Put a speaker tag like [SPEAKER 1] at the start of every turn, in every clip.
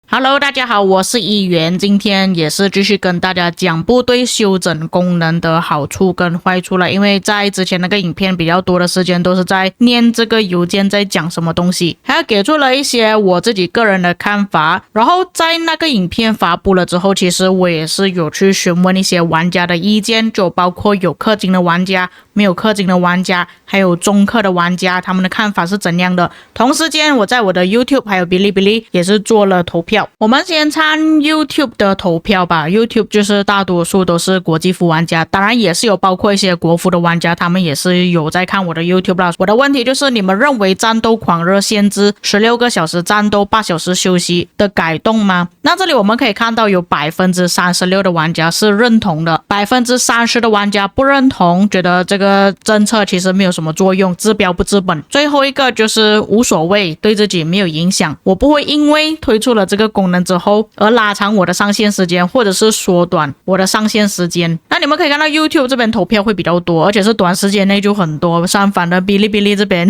[SPEAKER 1] Hello， 大家好，我是议员，今天也是继续跟大家讲部队休整功能的好处跟坏处了。因为在之前那个影片比较多的时间都是在念这个邮件在讲什么东西，还有给出了一些我自己个人的看法。然后在那个影片发布了之后，其实我也是有去询问一些玩家的意见，就包括有氪金的玩家、没有氪金的玩家，还有中氪的玩家，他们的看法是怎样的。同时间我在我的 YouTube 还有哔哩哔哩也是做了投票。我们先看 YouTube 的投票吧。 YouTube 就是大多数都是国际服玩家，当然也是有包括一些国服的玩家，他们也是有在看我的 YouTube 啦。我的问题就是，你们认为战斗狂热限制16个小时战斗8小时休息的改动吗？那这里我们可以看到有 36% 的玩家是认同的， 30% 的玩家不认同，觉得这个政策其实没有什么作用，治标不治本。最后一个就是无所谓，对自己没有影响，我不会因为推出了这个功能之后而拉长我的上线时间，或者是缩短我的上线时间。那你们可以看到 YouTube 这边投票会比较多，而且是短时间内就很多。相反的哔哩哔哩这边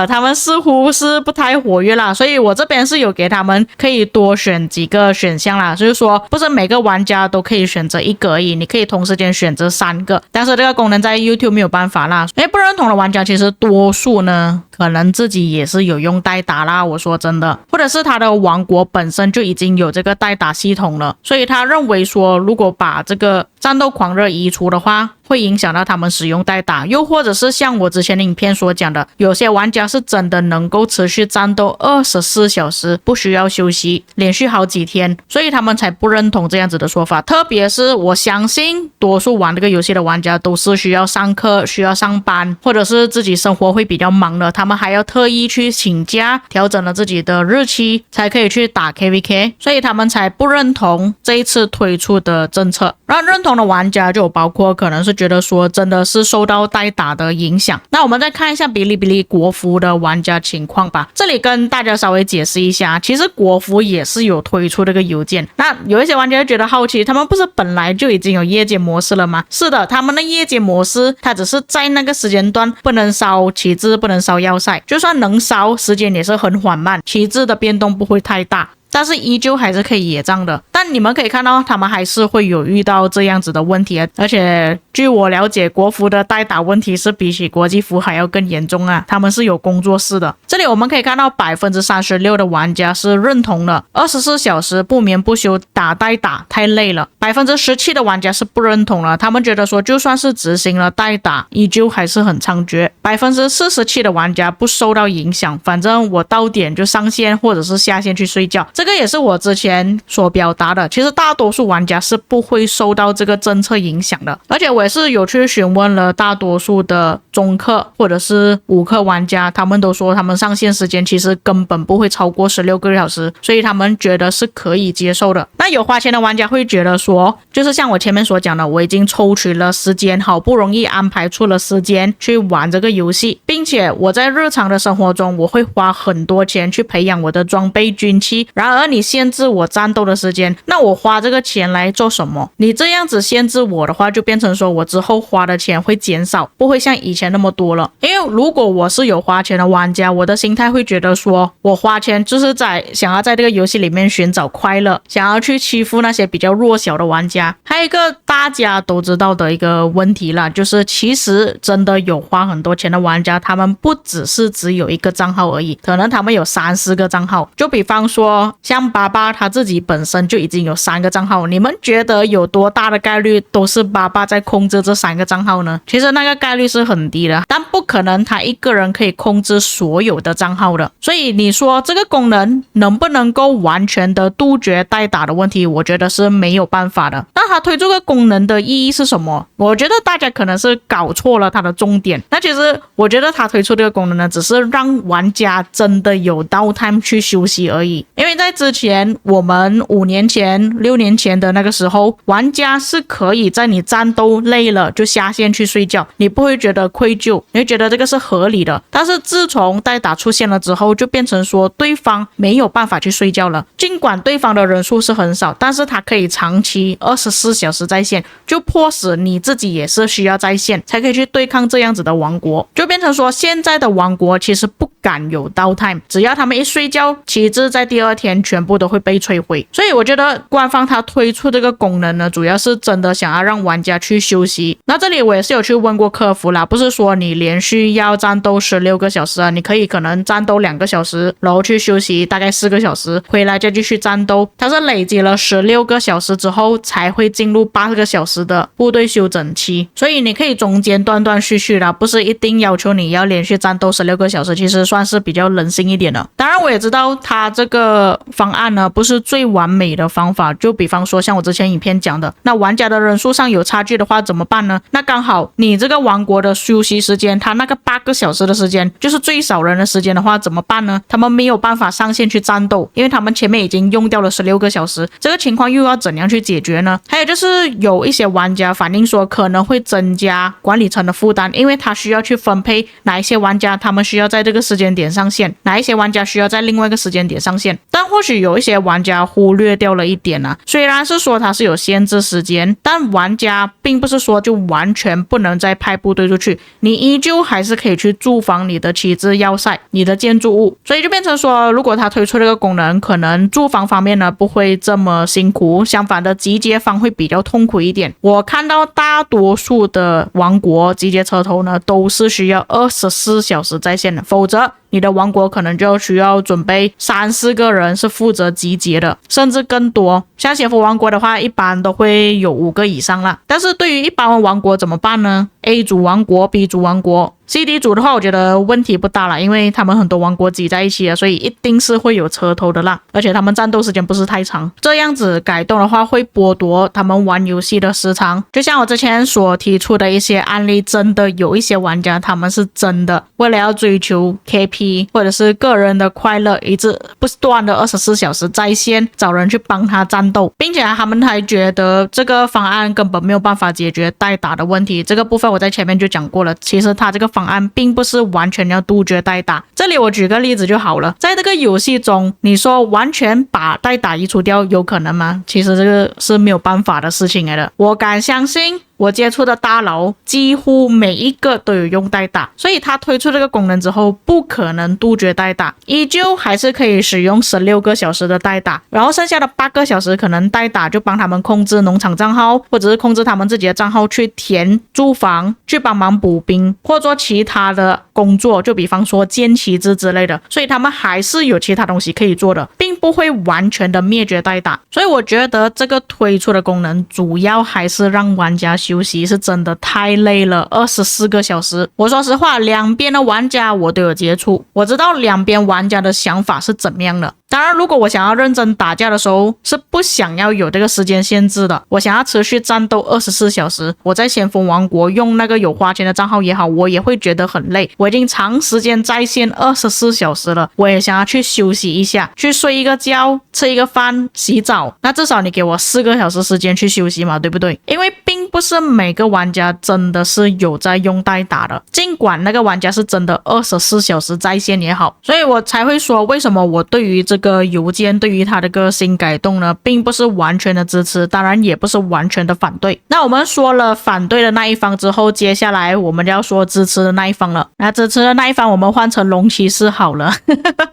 [SPEAKER 1] 他们似乎是不太活跃啦，所以我这边是有给他们可以多选几个选项啦，就是说不是每个玩家都可以选择一个而已，你可以同时间选择3个，但是这个功能在 YouTube 没有办法啦。因为不认同的玩家其实多数呢可能自己也是有用代打啦，我说真的，或者是他的王国本身就已经有这个代打系统了，所以他认为说如果把这个战斗狂热移除的话，会影响到他们使用代打。又或者是像我之前的影片所讲的，有些玩家是真的能够持续战斗24小时不需要休息，连续好几天，所以他们才不认同这样子的说法。特别是我相信多数玩这个游戏的玩家都是需要上课、需要上班，或者是自己生活会比较忙的，他们还要特意去请假调整了自己的日期才可以去打 KVK， 所以他们才不认同这一次推出的政策。然后认同的玩家就有包括可能是觉得说真的是受到代打的影响。那我们再看一下哔哩哔哩国服的玩家情况吧。这里跟大家稍微解释一下，其实国服也是有推出这个邮件。那有一些玩家就觉得好奇，他们不是本来就已经有夜间模式了吗？是的，他们的夜间模式它只是在那个时间段不能烧旗帜，不能烧要塞，就算能烧时间也是很缓慢，旗帜的变动不会太大，但是依旧还是可以野战的。但你们可以看到他们还是会有遇到这样子的问题，而且据我了解，国服的代打问题是比起国际服还要更严重啊，他们是有工作室的。这里我们可以看到 36% 的玩家是认同的24小时不眠不休打代打太累了， 17% 的玩家是不认同了，他们觉得说就算是执行了代打依旧还是很猖獗， 47% 的玩家不受到影响，反正我到点就上线或者是下线去睡觉。这个也是我之前所表达的，其实大多数玩家是不会受到这个政策影响的。而且我也是有去询问了大多数的中氪或者是5氪玩家，他们都说他们上线时间其实根本不会超过16个小时，所以他们觉得是可以接受的。那有花钱的玩家会觉得说，就是像我前面所讲的，我已经抽取了时间，好不容易安排出了时间去玩这个游戏，并且我在日常的生活中我会花很多钱去培养我的装备军器，然而你限制我战斗的时间，那我花这个钱来做什么？你这样子限制我的话，就变成说我之后花的钱会减少，不会像以前那么多了。因为如果我是有花钱的玩家，我的心态会觉得说，我花钱就是想要在这个游戏里面寻找快乐，想要去欺负那些比较弱小的玩家。还有一个大家都知道的一个问题啦，就是其实真的有花很多钱的玩家，他们不只有一个账号而已，可能他们有3-4个账号。就比方说像爸爸他自己本身就已经有3个账号，你们觉得有多大的概率都是爸爸在控制这3个账号呢？其实那个概率是很低的，但不可能他一个人可以控制所有的账号的。所以你说这个功能能不能够完全的杜绝代打的问题，我觉得是没有办法的。那他推这个功能的意义是什么？我觉得大家可能是搞错了它的重点。那其实我觉得他推出这个功能呢，只是让玩家真的有 downtime 去休息而已。因为在之前我们5年前、6年前的那个时候，玩家是可以在你战斗累了就下线去睡觉，你不会觉得愧疚，你会觉得这个是合理的。但是自从代打出现了之后，就变成说对方没有办法去睡觉了。尽管对方的人数是很少，但是他可以长期24小时在线，就迫使你自己也是需要在线才可以去对抗这样子的王国。就变成说现在的王国其实不敢有 downtime， 只要他们一睡觉，旗帜在第二天全部都会被摧毁。所以我觉得官方他推出这个功能呢，主要是真的想要让玩家去休息。那这里我也是有去问过客服啦，不是说你连续要战斗16个小时啊，你可能战斗2个小时，然后去休息大概4个小时，回来再继续战斗。它是累积了16个小时之后才会进入8个小时的部队休整期，所以你可以中间断断续续啦，不是一定要求你要连续战斗16个小时，其实算是比较人性一点的。当然我也知道它这个方案呢不是最完美的方法，就比方说像我之前影片讲的，那玩家的人数上有差距的话怎么办呢？那刚好你这个王国的休息时间，它那个8个小时的时间就是最少人的时间的话怎么办呢？他们没有办法上线去战斗，因为他们前面已经用掉了16个小时，这个情况又要怎样去解决呢？还有就是有一些玩家反映说可能会增加管理层的负担，因为他需要去分配哪一些玩家他们需要在这个时间点上线，哪一些玩家需要在另外一个时间点上线。但或许有一些玩家忽略掉了一点啊，虽然是说它是有限制时间，但玩家并不是说就完全不能再派部队出去，你依旧还是可以去驻防你的旗帜要塞、你的建筑物。所以就变成说，如果他推出这个功能，可能驻防方面呢不会这么辛苦，相反的集结方会比较痛苦一点。我看到大多数的王国集结车头呢都是需要24小时在线的，否则你的王国可能就需要准备3-4个人是负责集结的，甚至更多。像邪佛王国的话，一般都会有5个以上啦。但是对于一般王国怎么办呢？ A 组王国、B 组王国、CD 组的话，我觉得问题不大啦，因为他们很多王国挤在一起了，所以一定是会有车头的啦。而且他们战斗时间不是太长，这样子改动的话会剥夺他们玩游戏的时长。就像我之前所提出的一些案例，真的有一些玩家他们是真的为了要追求 KP 或者是个人的快乐，一直不断的24小时在线找人去帮他战斗，并且他们还觉得这个方案根本没有办法解决代打的问题。这个部分我在前面就讲过了，其实他这个方案并不是完全要杜绝代打。这里我举个例子就好了，在这个游戏中，你说完全把代打移除掉有可能吗？其实这个是没有办法的事情来的。我敢相信我接触的大佬几乎每一个都有用代打，所以他推出这个功能之后不可能杜绝代打，依旧还是可以使用16个小时的代打，然后剩下的8个小时可能代打就帮他们控制农场账号，或者是控制他们自己的账号去填住房，去帮忙补兵或做其他的工作，就比方说建旗帜之类的，所以他们还是有其他东西可以做的，并不会完全的灭绝代打。所以我觉得这个推出的功能主要还是让玩家休息，是真的太累了，24个小时。我说实话，两边的玩家我都有接触，我知道两边玩家的想法是怎么样的。当然，如果我想要认真打架的时候，是不想要有这个时间限制的。我想要持续战斗24小时，我在先锋王国用那个有花钱的账号也好，我也会觉得很累。我已经长时间在线24小时了，我也想要去休息一下，去睡一个觉，吃一个饭，洗澡。那至少你给我4个小时时间去休息嘛，对不对？因为并不是每个玩家真的是有在用代打的，尽管那个玩家是真的24小时在线也好，所以我才会说为什么我对于这个邮件对于它的个新改动呢，并不是完全的支持，当然也不是完全的反对。那我们说了反对的那一方之后，接下来我们就要说支持的那一方了。那支持的那一方我们换成龙骑士好了。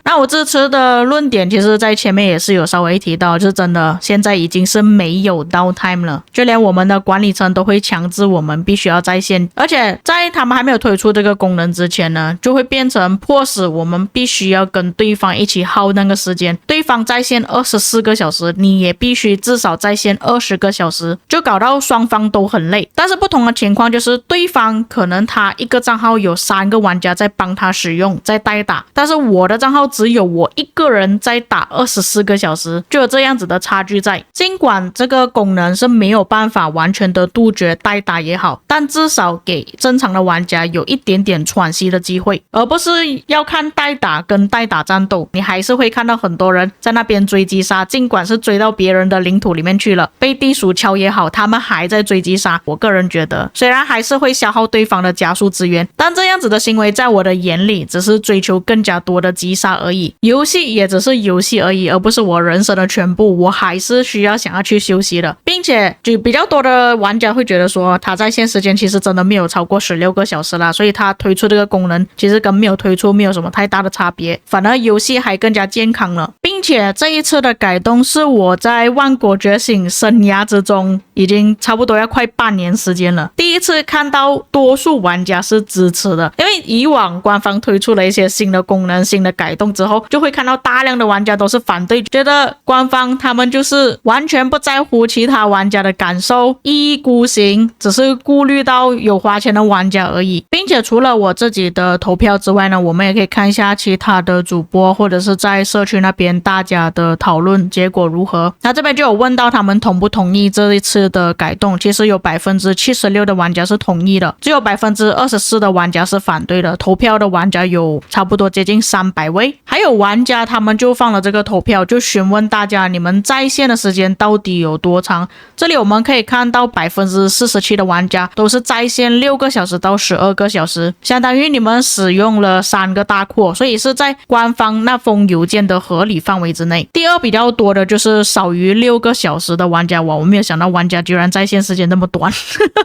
[SPEAKER 1] 那我支持的论点其实在前面也是有稍微提到，就是真的现在已经是没有 downtime 了，就连我们的管理层都会强制我们必须要在线，而且在他们还没有推出这个功能之前呢，就会变成迫使我们必须要跟对方一起耗那个时间，对方在线24个小时，你也必须至少在线20个小时，就搞到双方都很累。但是不同的情况就是对方可能他一个账号有3个玩家在帮他使用，在代打，但是我的账号只有我一个人在打24个小时，就有这样子的差距在。尽管这个功能是没有办法完全的杜绝代打也好，但至少给正常的玩家有一点点喘息的机会，而不是要看代打跟代打战斗，你还是会看到很多人在那边追击杀，尽管是追到别人的领土里面去了，被地鼠敲也好，他们还在追击杀。我个人觉得，虽然还是会消耗对方的加速资源，但这样子的行为在我的眼里只是追求更加多的击杀而已。游戏也只是游戏而已，而不是我人生的全部，我还是需要想要去休息的。并且就比较多的玩家会觉得说，他在线时间其实真的没有超过16个小时啦，所以他推出这个功能其实跟没有推出没有什么太大的差别，反而游戏还更加健康了。并且这一次的改动是我在万国觉醒生涯之中已经差不多要快半年时间了，第一次看到多数玩家是支持的。因为以往官方推出了一些新的功能、新的改动之后，就会看到大量的玩家都是反对，觉得官方他们就是完全不在乎其他玩家的感受，一意孤行，只是顾虑到有花钱的玩家而已。并且除了我自己的投票之外呢，我们也可以看一下其他的主播或者是在社区那边大家的讨论结果如何。那这边就有问到他们同不同意这一次的改动，其实有 76% 的玩家是同意的，只有 24% 的玩家是反对的。投票的玩家有差不多接近300位，还有玩家他们就放了这个投票，就询问大家你们在线的时间到底有多长。这里我们可以看到 47% 的玩家都是在线6个小时到12个小时，相当于你们使用了3个大扩，所以是在官方那封邮件的合理范围之内。第二比较多的就是少于6个小时的玩家，哇，我没有想到玩家居然在线时间那么短。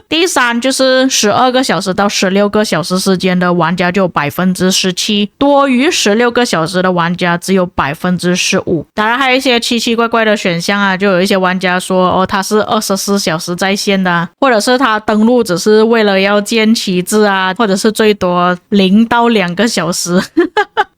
[SPEAKER 1] 第三就是12个小时到16个小时时间的玩家就有 17%， 多于16个小时的玩家只有 15%。 当然还有一些奇奇怪怪的选项啊，就有一些玩家说他是24小时在线的或者是他登录只是为了要建旗帜啊，或者是最多0到2个小时。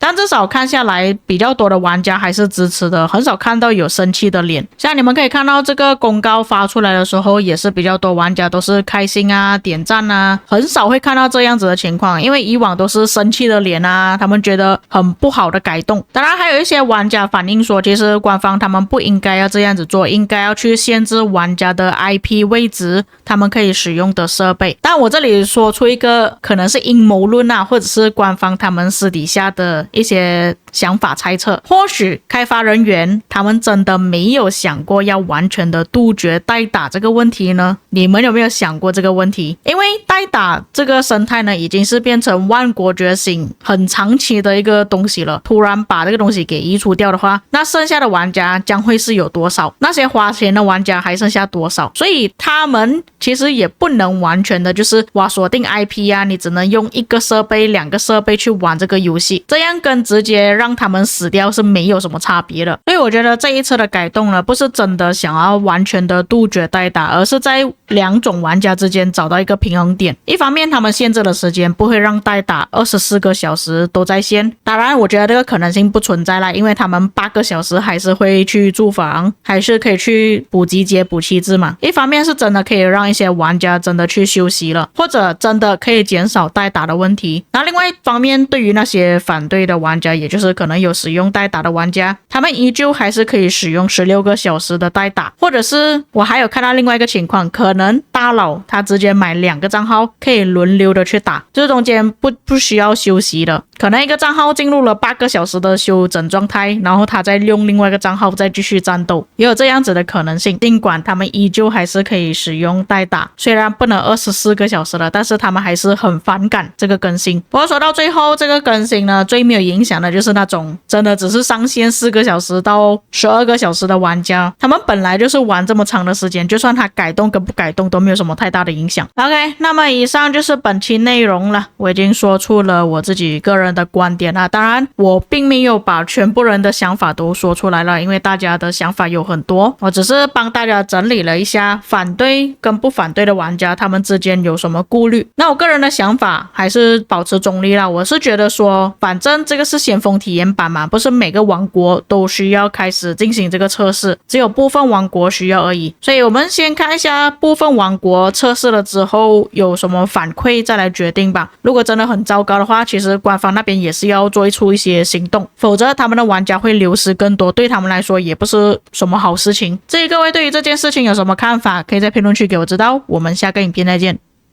[SPEAKER 1] 但至少看下来比较多的玩家还是支持的，很少看到有生气的脸。像你们可以看到这个公告发出来的时候，也是比较多玩家都是开心啊点赞啊，很少会看到这样子的情况，因为以往都是生气的脸啊，他们觉得很不好的改动。当然还有一些玩家反映说，其实官方他们不应该要这样子做，应该要去限制玩家的 IP 位置，他们可以使用的设备。但我这里说出一个可能是阴谋论啊，或者是官方他们私底下的一些想法猜测，或许开发人员他们真的没有想过要完全的杜绝代打这个问题呢？你们有没有想过这个问题？因为代打这个生态呢，已经是变成万国觉醒很长期的一个东西了，突然把这个东西给移除掉的话，那剩下的玩家将会是有多少？那些花钱的玩家还剩下多少？所以他们其实也不能完全的就是锁定 IP 啊，你只能用1个设备2个设备去玩这个游戏，这样跟直接让他们死掉是没有什么差别的。所以我觉得这一次的改动呢，不是真的想要完全的杜绝代打，而是在2种玩家之间找到一个平衡点。一方面他们限制的时间不会让代打24个小时都在线，当然我觉得这个可能性不存在啦，因为他们8个小时还是会去住房，还是可以去补集结补旗帜嘛。一方面是真的可以让一些玩家真的去休息了，或者真的可以减少代打的问题。那另外一方面，对于那些反对的玩家，也就是可能有使用代打的玩家，他们依旧还是可以使用16个小时的代打，或者是我还有看到另外一个情况，可能大佬他直接买2个账号，可以轮流的去打，这中间不需要休息的，可能一个账号进入了8个小时的休整状态，然后他再用另外一个账号再继续战斗，也有这样子的可能性。尽管他们依旧还是可以使用代打，虽然不能24个小时了，但是他们还是很反感这个更新。不过说到最后，这个更新呢，最没有影响的就是那种真的只是上线4个小时到12个小时的玩家，他们本来就是玩这么长的时间，就算他改动跟不改动都没有什么太大的影响。 OK， 那么以上就是本期内容了，我已经说出了我自己个人的观点啦，当然我并没有把全部人的想法都说出来了，因为大家的想法有很多，我只是帮大家整理了一下反对跟不反对的玩家他们之间有什么顾虑。那我个人的想法还是保持中立啦，我是觉得说反正这个是先锋体验版嘛，不是每个王国都需要开始进行这个测试，只有部分王国需要而已，所以我们先看一下部分王国测试了之后有什么反馈再来决定吧。如果真的很糟糕的话，其实官方那边也是要做出一些行动，否则他们的玩家会流失更多，对他们来说也不是什么好事情。至于各位对于这件事情有什么看法，可以在评论区给我知道，我们下个影片再见。